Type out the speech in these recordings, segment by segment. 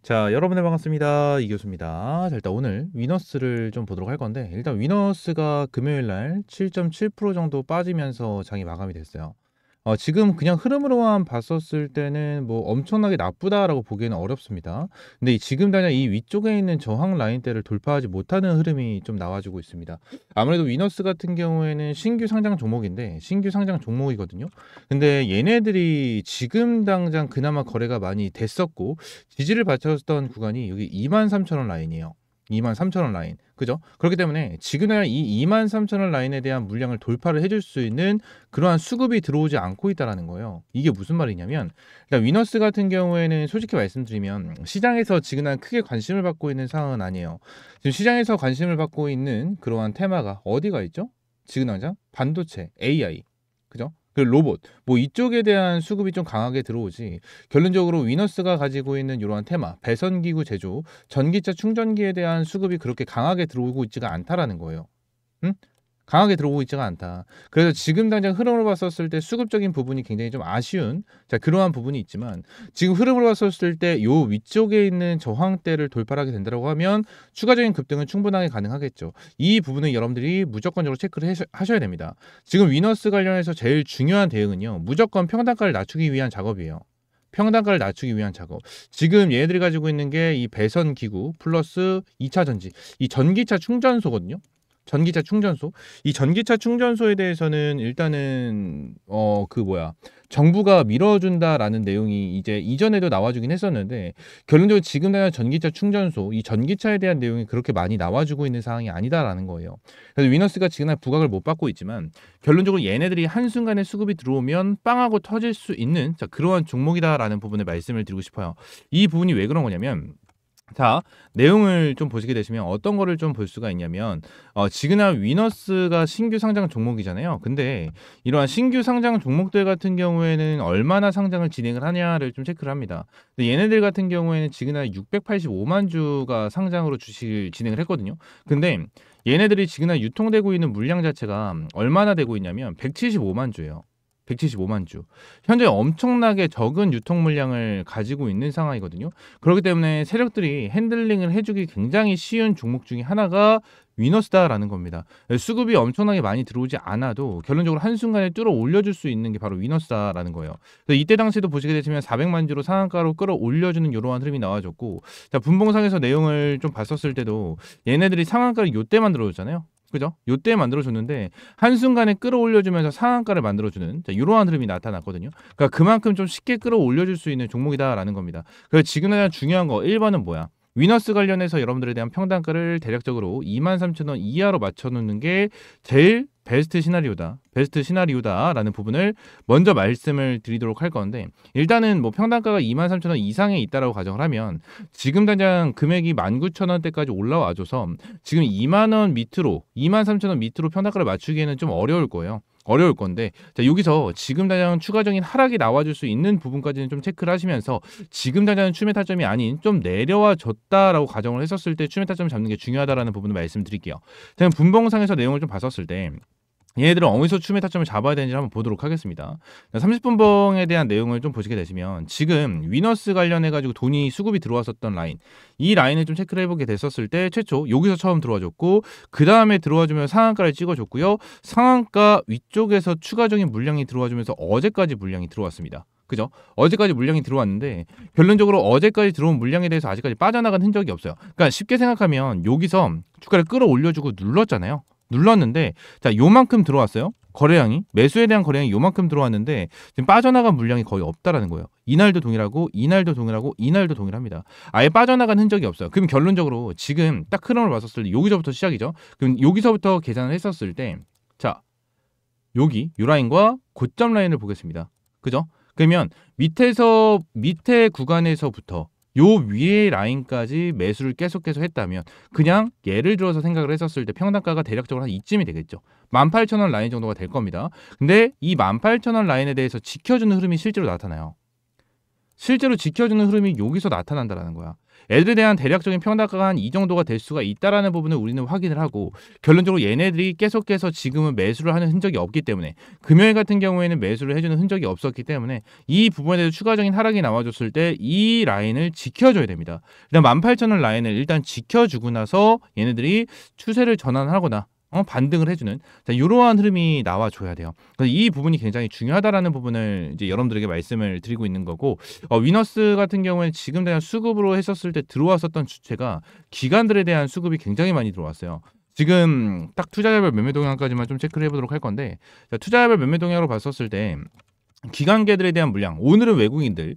자, 여러분들 반갑습니다. 이 교수입니다. 자, 일단 오늘 위너스를 좀 보도록 할 건데, 일단 위너스가 금요일 날 7.7% 정도 빠지면서 장이 마감이 됐어요. 지금 그냥 흐름으로만 봤었을 때는 뭐 엄청나게 나쁘다라고 보기에는 어렵습니다. 근데 지금 당장 이 위쪽에 있는 저항 라인대를 돌파하지 못하는 흐름이 좀 나와주고 있습니다. 아무래도 위너스 같은 경우에는 신규 상장 종목인데, 신규 상장 종목이거든요. 근데 얘네들이 지금 당장 그나마 거래가 많이 됐었고, 지지를 받쳤던 구간이 여기 23,000원 라인이에요. 23,000원 라인. 그죠? 그렇기 때문에 지금은 이 23,000원 라인에 대한 물량을 돌파를 해줄 수 있는 그러한 수급이 들어오지 않고 있다라는 거예요. 이게 무슨 말이냐면, 일단 위너스 같은 경우에는 솔직히 말씀드리면 시장에서 지금 크게 관심을 받고 있는 상황은 아니에요. 지금 시장에서 관심을 받고 있는 그러한 테마가 어디가 있죠? 지금 당장 반도체, AI. 그죠? 그 로봇, 뭐 이쪽에 대한 수급이 좀 강하게 들어오지, 결론적으로 위너스가 가지고 있는 이러한 테마, 배선기구 제조, 전기차 충전기에 대한 수급이 그렇게 강하게 들어오고 있지가 않다라는 거예요. 응? 강하게 들어오고 있지가 않다. 그래서 지금 당장 흐름을 봤었을 때 수급적인 부분이 굉장히 좀 아쉬운, 자, 그러한 부분이 있지만, 지금 흐름을 봤었을 때 요 위쪽에 있는 저항대를 돌파하게 된다고 하면 추가적인 급등은 충분하게 가능하겠죠. 이 부분은 여러분들이 무조건적으로 체크를 하셔야 됩니다. 지금 위너스 관련해서 제일 중요한 대응은요, 무조건 평단가를 낮추기 위한 작업이에요. 평단가를 낮추기 위한 작업. 지금 얘네들이 가지고 있는 게 이 배선 기구 플러스 2차 전지, 이 전기차 충전소거든요. 전기차 충전소. 이 전기차 충전소에 대해서는 일단은 정부가 밀어준다라는 내용이 이제 이전에도 나와주긴 했었는데, 결론적으로 지금 당장 전기차 충전소, 이 전기차에 대한 내용이 그렇게 많이 나와주고 있는 상황이 아니다라는 거예요. 그래서 위너스가 지금 부각을 못 받고 있지만, 결론적으로 얘네들이 한순간에 수급이 들어오면 빵하고 터질 수 있는, 자, 그러한 종목이다라는 부분을 말씀을 드리고 싶어요. 이 부분이 왜 그런 거냐면, 자, 내용을 좀 보시게 되시면 어떤 거를 좀 볼 수가 있냐면, 지그나 위너스가 신규 상장 종목이잖아요. 근데 이러한 신규 상장 종목들 같은 경우에는 얼마나 상장을 진행을 하냐를 좀 체크를 합니다. 근데 얘네들 같은 경우에는 지그나 685만 주가 상장으로 주식을 진행을 했거든요. 근데 얘네들이 지그나 유통되고 있는 물량 자체가 얼마나 되고 있냐면 175만 주예요. 175만 주. 현재 엄청나게 적은 유통 물량을 가지고 있는 상황이거든요. 그렇기 때문에 세력들이 핸들링을 해주기 굉장히 쉬운 종목 중에 하나가 위너스다라는 겁니다. 수급이 엄청나게 많이 들어오지 않아도 결론적으로 한순간에 뚫어 올려줄 수 있는 게 바로 위너스다라는 거예요. 그래서 이때 당시도 보시게 되시면 400만 주로 상한가로 끌어올려주는 이러한 흐름이 나와줬고, 자, 분봉상에서 내용을 좀 봤었을 때도 얘네들이 상한가를 요때 만들어줬잖아요. 그죠? 요때 만들어줬는데 한순간에 끌어올려주면서 상한가를 만들어주는, 자, 이러한 흐름이 나타났거든요. 그러니까 그만큼 좀 쉽게 끌어올려줄 수 있는 종목이다라는 겁니다. 그래서 지금 가장 중요한 거 1번은 뭐야? 위너스 관련해서 여러분들에 대한 평단가를 대략적으로 23,000원 이하로 맞춰놓는 게 제일 베스트 시나리오다. 베스트 시나리오다라는 부분을 먼저 말씀을 드리도록 할 건데, 일단은 뭐 평단가가 23,000원 이상에 있다라고 가정을 하면 지금 당장 금액이 19,000원대까지 올라와줘서 지금 2만 원 밑으로, 23,000원 밑으로 평단가를 맞추기에는 좀 어려울 거예요. 어려울 건데, 자, 여기서 지금 당장 추가적인 하락이 나와줄 수 있는 부분까지는 좀 체크를 하시면서 지금 당장 추매 타점이 아닌 좀 내려와 줬다라고 가정을 했었을 때 추매 타점 잡는 게 중요하다라는 부분을 말씀드릴게요. 제가 분봉상에서 내용을 좀 봤었을 때 얘네들은 어디서 추매 타점을 잡아야 되는지 한번 보도록 하겠습니다. 30분봉에 대한 내용을 좀 보시게 되시면 지금 위너스 관련해가지고 돈이 수급이 들어왔었던 라인, 이 라인을 좀 체크를 해보게 됐었을 때 최초 여기서 처음 들어와줬고, 그 다음에 들어와주면 상한가를 찍어줬고요. 상한가 위쪽에서 추가적인 물량이 들어와주면서 어제까지 물량이 들어왔습니다. 그죠? 어제까지 물량이 들어왔는데 결론적으로 어제까지 들어온 물량에 대해서 아직까지 빠져나간 흔적이 없어요. 그러니까 쉽게 생각하면 여기서 주가를 끌어올려주고 눌렀잖아요. 눌렀는데, 자, 요만큼 들어왔어요. 거래량이, 매수에 대한 거래량이 요만큼 들어왔는데 지금 빠져나간 물량이 거의 없다라는 거예요. 이날도 동일하고 이날도 동일하고 이날도 동일합니다. 아예 빠져나간 흔적이 없어요. 그럼 결론적으로 지금 딱 흐름을 봤었을 때 여기서부터 시작이죠. 그럼 여기서부터 계산을 했었을 때, 자, 여기 요 라인과 고점 라인을 보겠습니다. 그죠? 그러면 밑에 구간에서부터 요 위에 라인까지 매수를 계속해서 했다면, 그냥 예를 들어서 생각을 했었을 때 평단가가 대략적으로 한 이쯤이 되겠죠. 18,000원 라인 정도가 될 겁니다. 근데 이 18,000원 라인에 대해서 지켜주는 흐름이 실제로 나타나요. 실제로 지켜주는 흐름이 여기서 나타난다라는 거야. 애들에 대한 대략적인 평가가 한 이 정도가 될 수가 있다라는 부분을 우리는 확인을 하고, 결론적으로 얘네들이 계속해서 지금은 매수를 하는 흔적이 없기 때문에, 금요일 같은 경우에는 매수를 해주는 흔적이 없었기 때문에 이 부분에 대해서 추가적인 하락이 나와줬을 때 이 라인을 지켜줘야 됩니다. 일단 18,000원 라인을 일단 지켜주고 나서 얘네들이 추세를 전환하거나 반등을 해주는, 자, 이러한 흐름이 나와줘야 돼요. 그래서 이 부분이 굉장히 중요하다라는 부분을 이제 여러분들에게 말씀을 드리고 있는 거고, 위너스 같은 경우에는 지금 대한 수급으로 했었을 때 들어왔었던 주체가 기관들에 대한 수급이 굉장히 많이 들어왔어요. 지금 딱 투자자별 매매 동향까지만 좀 체크를 해보도록 할 건데, 자, 투자자별 매매 동향으로 봤었을 때 기관계들에 대한 물량, 오늘은 외국인들,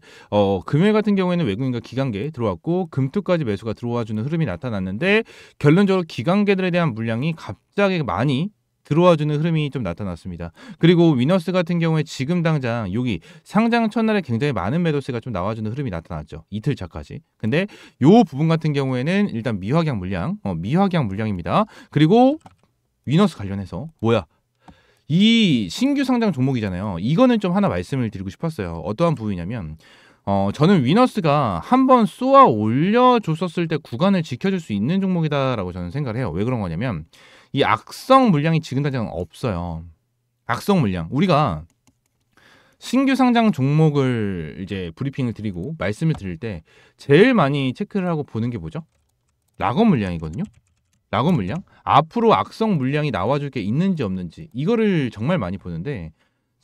금요일 같은 경우에는 외국인과 기관계 들어왔고 금투까지 매수가 들어와주는 흐름이 나타났는데, 결론적으로 기관계들에 대한 물량이 갑자기 많이 들어와주는 흐름이 좀 나타났습니다. 그리고 위너스 같은 경우에 지금 당장 여기 상장 첫날에 굉장히 많은 매도세가 좀 나와주는 흐름이 나타났죠. 이틀차까지. 근데 요 부분 같은 경우에는 일단 미확약 물량, 미확약 물량입니다. 그리고 위너스 관련해서 뭐야? 이 신규 상장 종목이잖아요. 이거는 좀 하나 말씀을 드리고 싶었어요. 어떠한 부분이냐면, 저는 위너스가 한번 쏘아 올려줬었을 때 구간을 지켜줄 수 있는 종목이다라고 저는 생각을 해요. 왜 그런 거냐면, 이 악성 물량이 지금 당장 없어요. 악성 물량. 우리가 신규 상장 종목을 이제 브리핑을 드리고 말씀을 드릴 때 제일 많이 체크를 하고 보는 게 뭐죠? 락업 물량이거든요. 락업 물량? 앞으로 악성 물량이 나와줄 게 있는지 없는지, 이거를 정말 많이 보는데,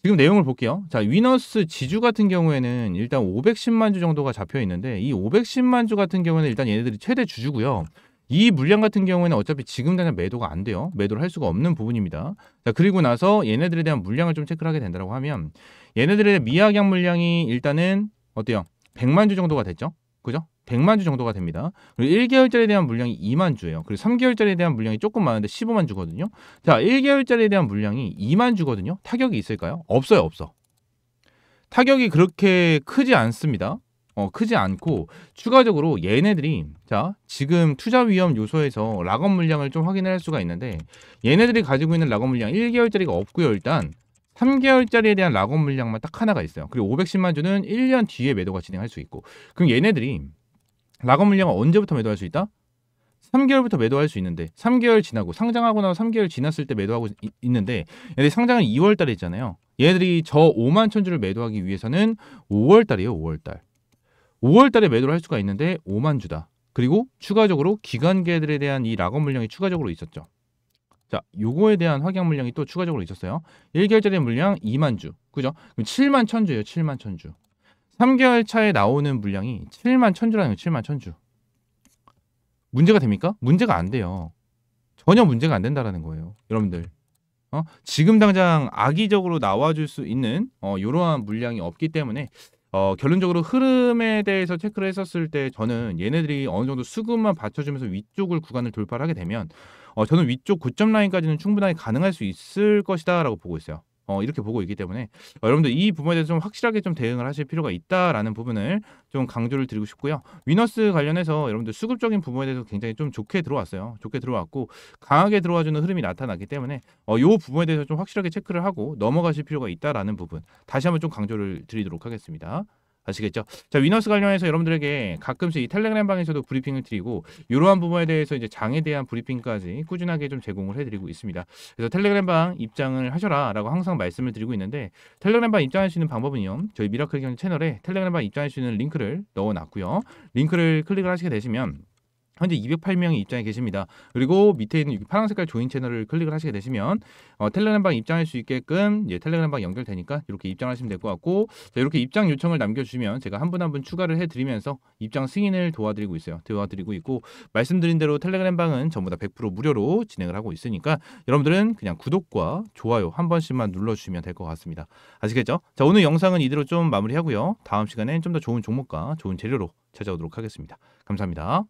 지금 내용을 볼게요. 자, 위너스 지주 같은 경우에는 일단 510만 주 정도가 잡혀 있는데, 이 510만 주 같은 경우에는 일단 얘네들이 최대 주주고요. 이 물량 같은 경우에는 어차피 지금 당장 매도가 안 돼요. 매도를 할 수가 없는 부분입니다. 자, 그리고 나서 얘네들에 대한 물량을 좀 체크를 하게 된다고 하면, 얘네들의 미확약 물량이 일단은 어때요? 100만 주 정도가 됐죠? 그죠? 100만 주 정도가 됩니다. 그리고 1개월짜리에 대한 물량이 2만 주예요. 그리고 3개월짜리에 대한 물량이 조금 많은데 15만 주거든요. 자, 1개월짜리에 대한 물량이 2만 주거든요. 타격이 있을까요? 없어요, 없어. 타격이 그렇게 크지 않습니다. 크지 않고, 추가적으로 얘네들이, 자, 지금 투자 위험 요소에서 락업 물량을 좀 확인할 수가 있는데, 얘네들이 가지고 있는 락업 물량 1개월짜리가 없고요. 일단 3개월짜리에 대한 락업 물량만 딱 하나가 있어요. 그리고 510만 주는 1년 뒤에 매도가 진행할 수 있고, 그럼 얘네들이 락업 물량을 언제부터 매도할 수 있다? 3개월부터 매도할 수 있는데, 3개월 지나고 상장하고 나서 3개월 지났을 때 매도하고 있는데, 얘네들이 상장은 2월 달에 했잖아요. 얘네들이 저 5만 천주를 매도하기 위해서는 5월 달이에요. 5월 달. 5월 달에 매도를 할 수가 있는데 5만 주다. 그리고 추가적으로 기관계들에 대한 이 락업 물량이 추가적으로 있었죠. 자, 요거에 대한 확약 물량이 또 추가적으로 있었어요. 1개월짜리 물량 2만 주. 그죠? 그럼 7만 천주예요. 7만 천주. 3개월 차에 나오는 물량이 7만 천주라는 거예요. 7만 천주. 문제가 됩니까? 문제가 안 돼요. 전혀 문제가 안 된다라는 거예요. 여러분들. 지금 당장 악의적으로 나와줄 수 있는 이러한 물량이 없기 때문에, 결론적으로 흐름에 대해서 체크를 했었을 때 저는 얘네들이 어느 정도 수급만 받쳐주면서 위쪽을 구간을 돌파를 하게 되면, 저는 위쪽 고점 라인까지는 충분하게 가능할 수 있을 것이다 라고 보고 있어요. 이렇게 보고 있기 때문에, 여러분들 이 부분에 대해서 좀 확실하게 좀 대응을 하실 필요가 있다라는 부분을 좀 강조를 드리고 싶고요. 위너스 관련해서 여러분들 수급적인 부분에 대해서 굉장히 좀 좋게 들어왔어요. 좋게 들어왔고 강하게 들어와주는 흐름이 나타나기 때문에 이 부분에 대해서 좀 확실하게 체크를 하고 넘어가실 필요가 있다라는 부분, 다시 한번 좀 강조를 드리도록 하겠습니다. 아시겠죠? 자, 위너스 관련해서 여러분들에게 가끔씩 이 텔레그램 방에서도 브리핑을 드리고, 이러한 부분에 대해서 이제 장에 대한 브리핑까지 꾸준하게 좀 제공을 해드리고 있습니다. 그래서 텔레그램 방 입장을 하셔라라고 항상 말씀을 드리고 있는데, 텔레그램 방 입장할 수 있는 방법은요, 저희 미라클 경제 채널에 텔레그램 방 입장할 수 있는 링크를 넣어놨고요. 링크를 클릭을 하시게 되시면 현재 208명이 입장해 계십니다. 그리고 밑에 있는 파란 색깔 조인 채널을 클릭을 하시게 되시면 텔레그램방 입장할 수 있게끔 텔레그램방 연결되니까 이렇게 입장하시면 될 것 같고, 자, 이렇게 입장 요청을 남겨주시면 제가 한 분 한 분 추가를 해드리면서 입장 승인을 도와드리고 있어요. 도와드리고 있고, 말씀드린 대로 텔레그램방은 전부 다 100% 무료로 진행을 하고 있으니까 여러분들은 그냥 구독과 좋아요 한 번씩만 눌러주시면 될 것 같습니다. 아시겠죠? 자, 오늘 영상은 이대로 좀 마무리하고요. 다음 시간엔 좀 더 좋은 종목과 좋은 재료로 찾아오도록 하겠습니다. 감사합니다.